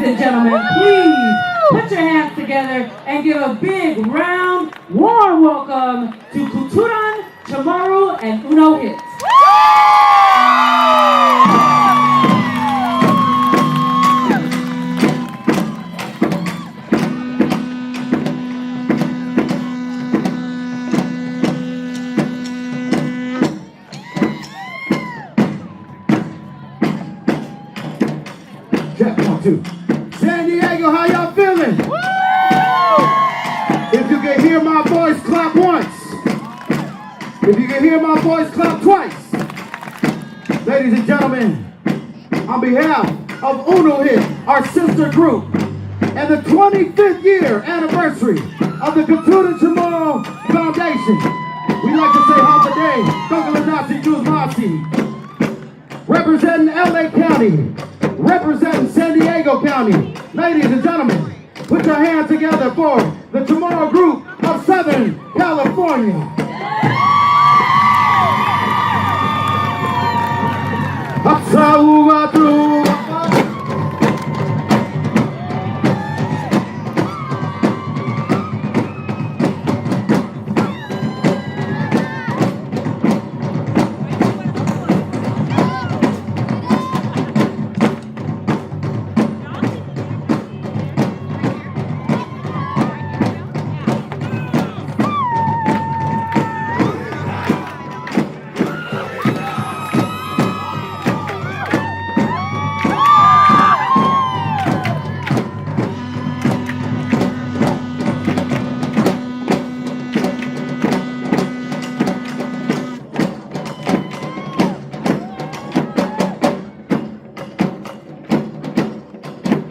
Ladies and gentlemen, please put your hands together and give a big, round, warm welcome to Kuturan, Chamaru, and Uno Hits. Check 1, 2. San Diego, how y'all feeling? Woo! If you can hear my voice, clap once. If you can hear my voice, clap twice. Ladies and gentlemen, on behalf of Uno Hit, our sister group, and the 25th year anniversary of the Kuturan Chamorro Foundation, we'd like to say Hapaday, Dogalanasi Juzmasi, representing LA County, representing San Diego County. Ladies and gentlemen, put your hands together for the Chamorro Group of Southern California.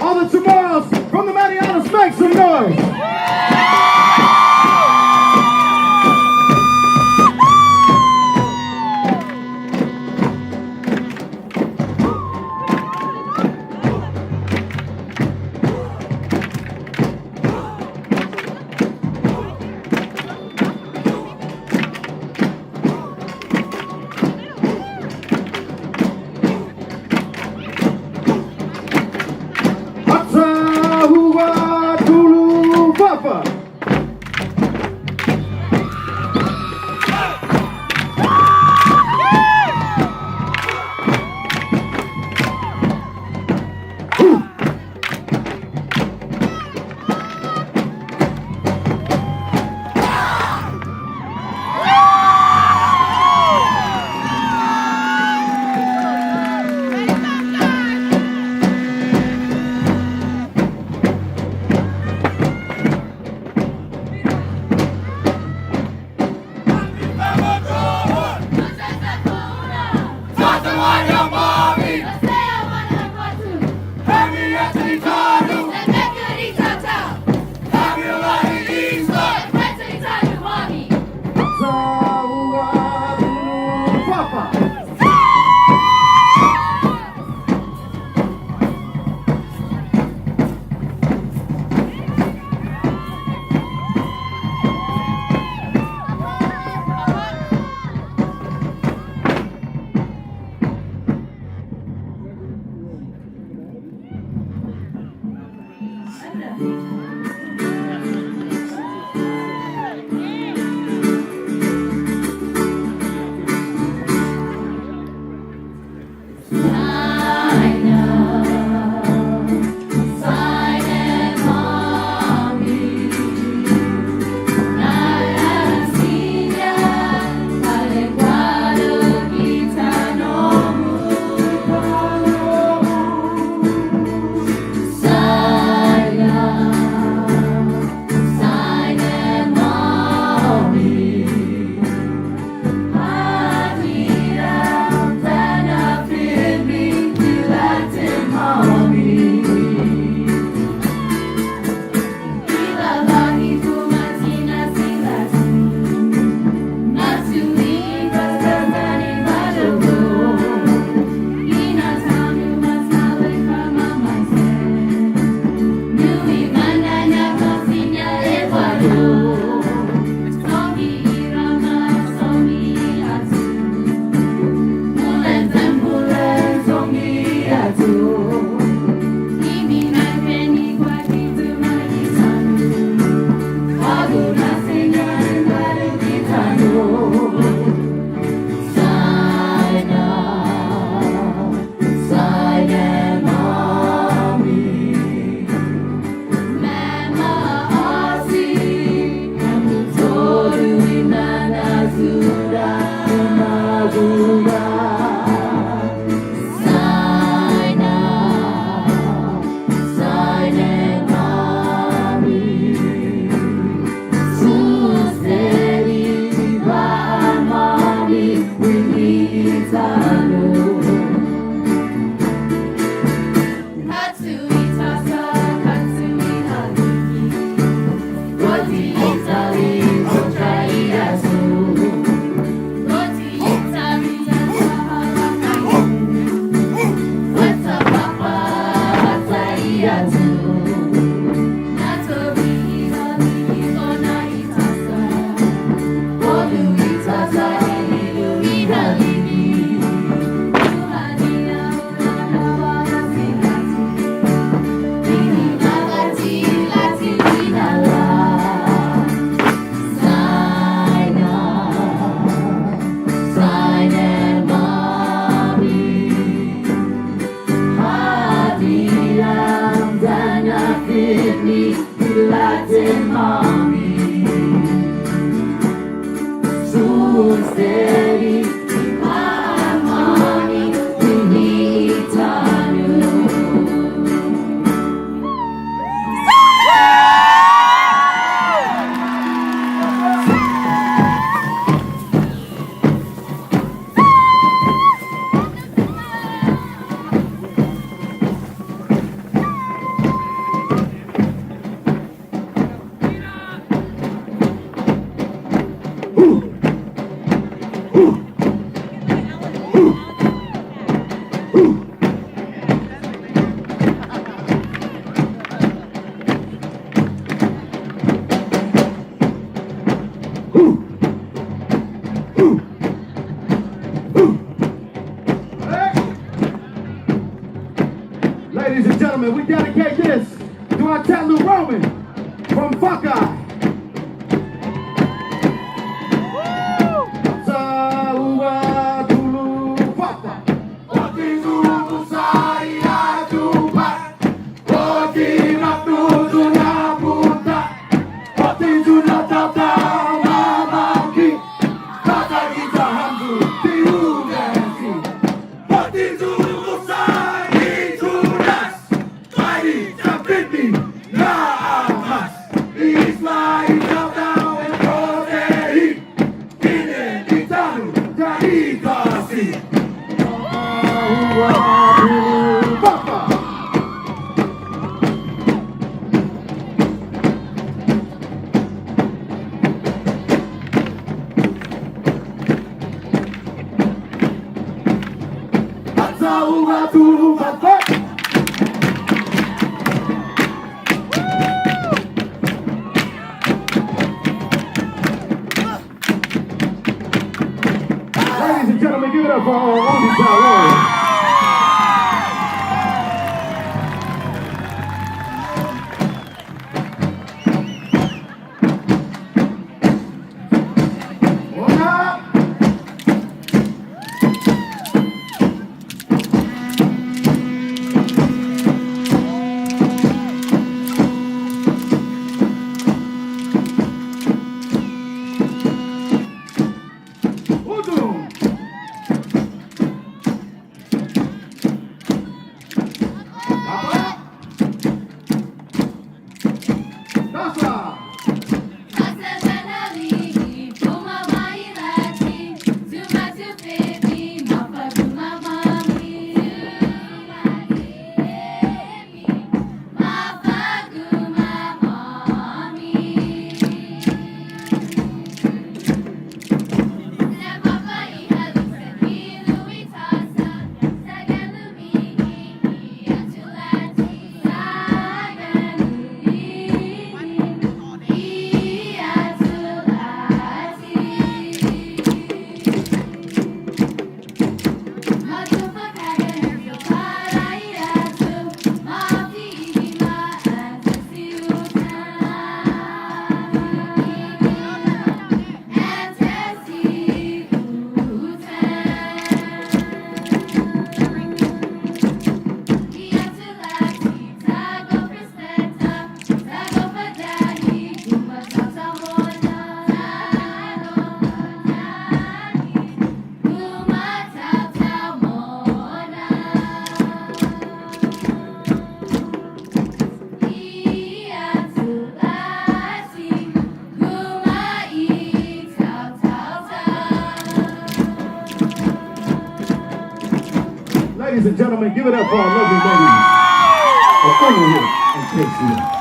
All the Chamorros from the Marianas, make some noise! Saya Latin mommy, so steady, my mommy, we need time. Ladies and gentlemen, we dedicate this to our Telu Roman from Buckeye. Ladies and gentlemen, give it up for our only power. Ladies and gentlemen, give it up for our lovely ladies of Uno Hit and KCL.